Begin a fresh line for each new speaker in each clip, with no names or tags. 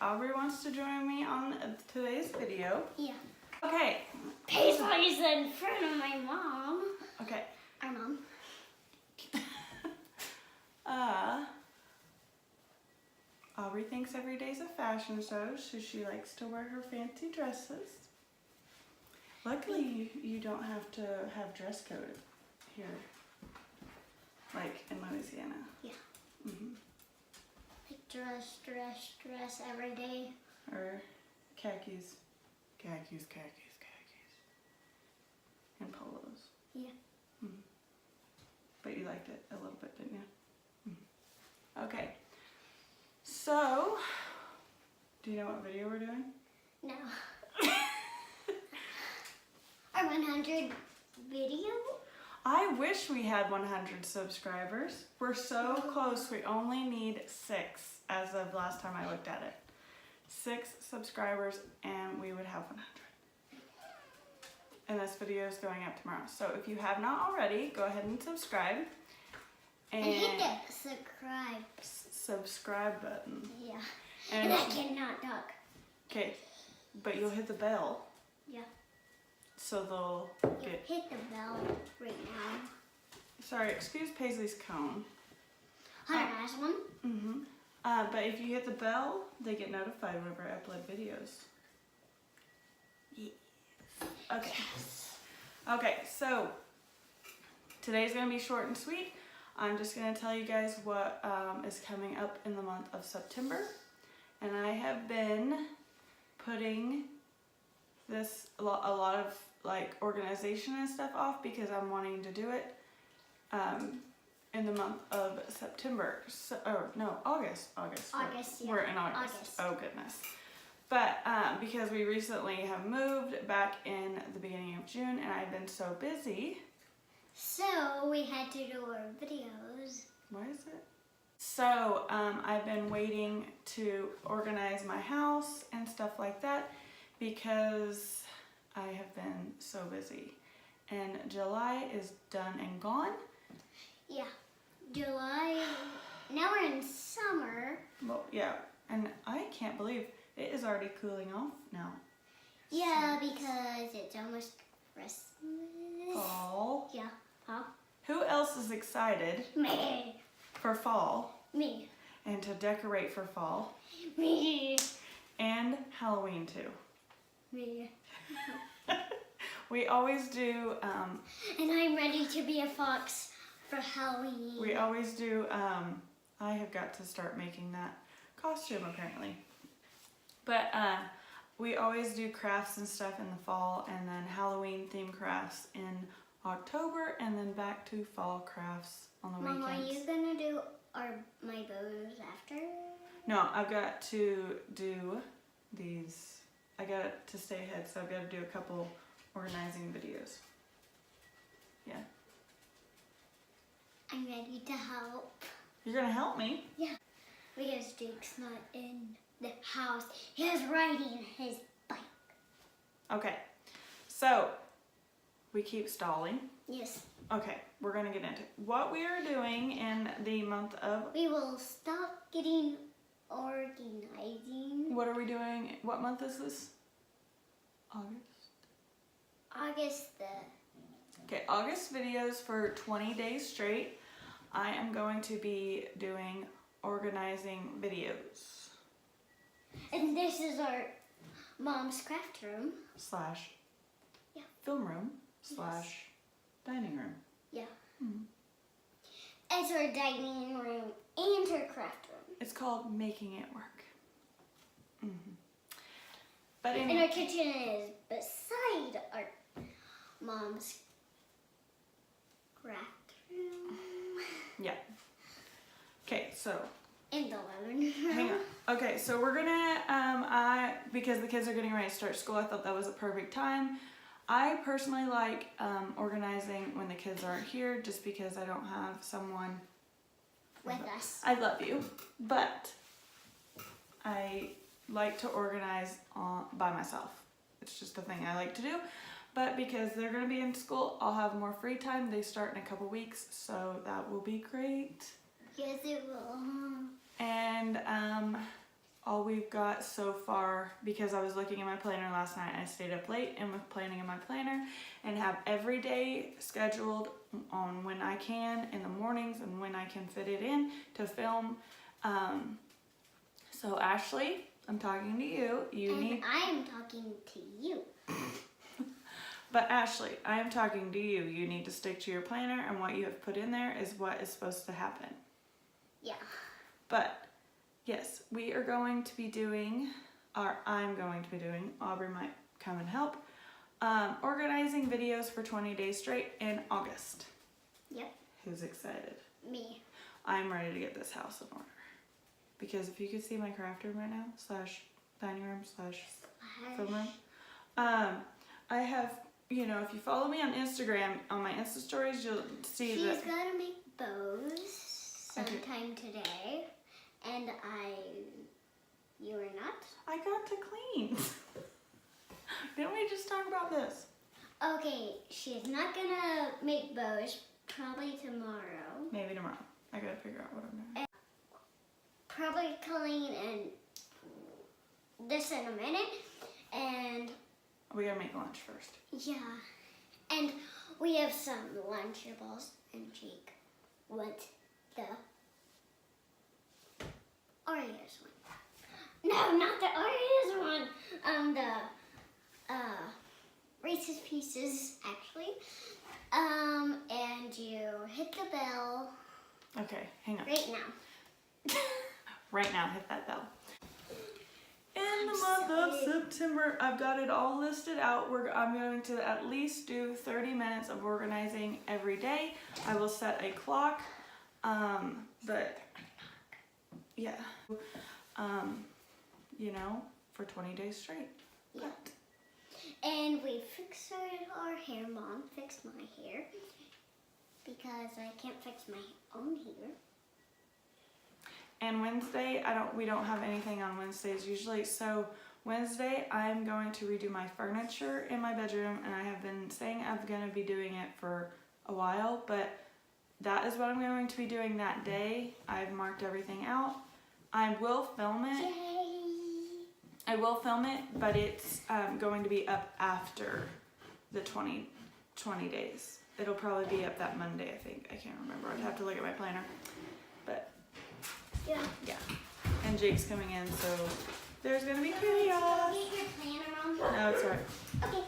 Aubrey wants to join me on today's video.
Yeah.
Okay.
Paisley's in front of my mom.
Okay.
Our mom.
Aubrey thinks every day's a fashion show, so she likes to wear her fancy dresses. Luckily, you don't have to have dress code here, like in Louisiana.
Yeah.
Mm-hmm.
Like dress every day.
Or khakis, and polos.
Yeah.
Mm-hmm. But you liked it a little bit, didn't you? Mm-hmm. Okay. So, do you know what video we're doing?
No. Our 100 video?
I wish we had 100 subscribers. We're so close. We only need 6 as of last time I looked at it. 6 subscribers and we would have 100. And this video is going up tomorrow. So if you have not already, go ahead and subscribe.
And hit the
subscribe button.
Yeah.
And
I cannot talk.
Okay, but you'll hit the bell.
Yeah.
So they'll get...
Hit the bell right now.
Sorry, excuse Paisley's cone.
Hunter has one.
Mm-hmm. But if you hit the bell, they get notified whenever I upload videos. Yes. Okay.
Yes.
Okay, so today's going to be short and sweet. I'm just going to tell you guys what is coming up in the month of September. And I have been putting this a lot of like organization and stuff off because I'm wanting to do it in the month of September. So, August.
August, yeah.
We're in August. Oh goodness. But because we recently have moved back in the beginning of June and I've been so busy.
So we had to do our videos.
Why is it? So I've been waiting to organize my house and stuff like that because I have been so busy. And July is done and gone.
Yeah. July. Now we're in summer.
Well, yeah. And I can't believe it is already cooling off now.
Yeah, because it's almost Christmas.
Fall.
Yeah. Huh?
Who else is excited
Me.
for fall?
Me.
And to decorate for fall?
Me.
And Halloween too.
Me.
We always do.
And I'm ready to be a fox for Halloween.
We always do. I have got to start making that costume apparently. But we always do crafts and stuff in the fall, and then Halloween themed crafts in October, and then back to fall crafts on the
Mom,
weekends.
are you gonna do my bows after?
No, I've got to do these. I got to stay ahead, so I've got to do a couple organizing videos. Yeah.
I'm ready to help.
You're gonna help me?
Yeah. Because Jake's not in the house. He's riding his bike.
Okay. So we keep stalling.
Yes.
Okay, we're gonna get into it. What we are doing in the month of...
We will stop getting organizing.
What are we doing? What month is this?
August the...
Okay, August videos for 20 days straight. I am going to be doing organizing videos.
And this is our mom's craft room.
Slash
Yeah.
film room. Slash dining room.
Yeah.
Mm-hmm.
It's our dining room and our craft room.
It's called Making It Work. Mm-hmm. But
And our kitchen is beside our mom's craft room.
Yeah. Okay, so
In the living room.
hang on. Okay, so we're gonna because the kids are getting ready to start school, I thought that was a perfect time. I personally like organizing when the kids aren't here, just because I don't have someone
With us.
I love you, but I like to organize by myself. It's just a thing I like to do. But because they're going to be in school, I'll have more free time. They start in a couple weeks, so that will be great.
Yes, it will.
And all we've got so far, because I was looking at my planner last night, I stayed up late and was planning in my planner and have every day scheduled on when I can in the mornings and when I can fit it in to film. So Ashley, I'm talking to you.
And I am talking to you.
But Ashley, I am talking to you. You need to stick to your planner, and what you have put in there is what is supposed to happen.
Yeah.
But yes, we are going to be doing, or I'm going to be doing, Aubrey might come and help, organizing videos for 20 days straight in August.
Yep.
Who's excited?
Me.
I'm ready to get this house in order. Because if you could see my craft room right now, / dining room / film room, I have, you know, if you follow me on Instagram, on my Insta stories, you'll see that.
She's gonna make bows sometime today, and you are not?
I got to clean. Didn't we just talk about this?
Okay, she's not gonna make bows, probably tomorrow.
Maybe tomorrow. I gotta figure out what I'm doing.
Probably clean and this in a minute, and
We gotta make lunch first.
yeah, and we have some Lunchables, and Jake wants the Oreos one. No, not the Oreos one. The Reese's Pieces, actually. And you hit the bell
Okay, hang on.
right now.
Right now, hit that bell. In the month of September, I've got it all listed out. I'm going to at least do 30 minutes of organizing every day. I will set a clock, but yeah, you know, for 20 days straight.
Yeah. And we fixed our hair. Mom fixed my hair because I can't fix my own hair.
And Wednesday, we don't have anything on Wednesdays usually. So Wednesday, I'm going to redo my furniture in my bedroom, and I have been saying I'm going to be doing it for a while, but that is what I'm going to be doing that day. I've marked everything out. I will film it.
Yay!
I will film it, but it's going to be up after the 20 days. It'll probably be up that Monday, I think. I can't remember. I'd have to look at my planner. But
Yeah.
yeah. And Jake's coming in, so there's gonna be chaos.
Get your planner on.
No, it's alright.
Okay.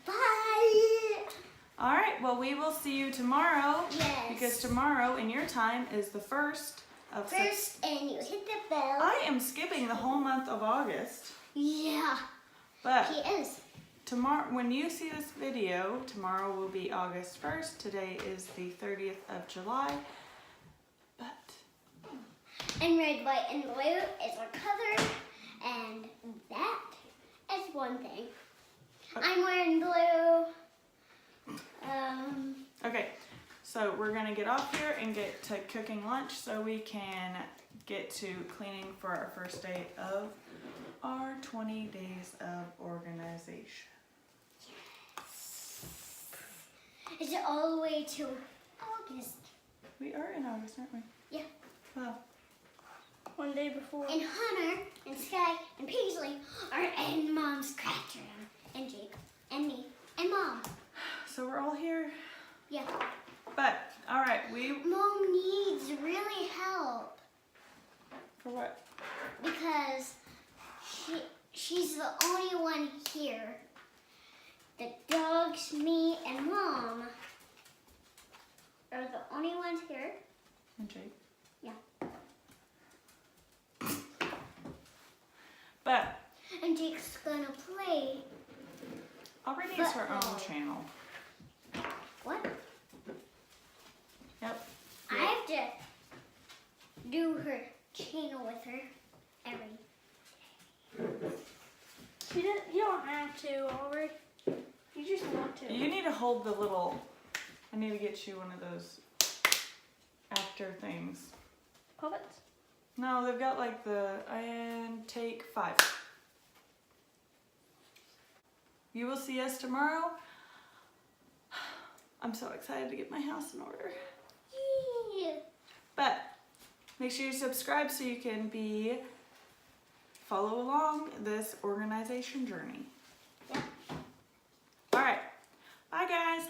Bye.
Alright, well, we will see you tomorrow.
Yes.
Because tomorrow in your time is the 1st of September.
First, and you hit the bell.
I am skipping the whole month of August.
Yeah.
But
He is.
tomorrow, when you see this video, tomorrow will be August 1st. Today is the 30th of July. But
And red, white, and blue is our color, and that is one thing. I'm wearing blue.
okay, so we're gonna get off here and get to cooking lunch so we can get to cleaning for our first day of our 20 days of organization.
Is it all the way to August?
We are in August, aren't we?
Yeah.
Wow.
One day before.
And Hunter and Sky and Paisley are in Mom's craft room. And Jake and me and Mom.
So we're all here.
Yeah.
But, alright,
Mom needs really help
for what?
because she's the only one here. The dogs, me, and Mom are the only ones here.
And Jake.
Yeah.
But
And Jake's gonna play.
Aubrey needs her own
Football.
channel.
What?
Yep.
I have to do her channel with her every.
You don't have to, Aubrey. You just want to.
You need to hold the little, I need to get you one of those actor things.
Puppets?
No, they've got like and take 5. You will see us tomorrow. I'm so excited to get my house in order.
Yeah.
But make sure you subscribe so you can be follow along this organization journey.
Yep.
All right. Bye, guys.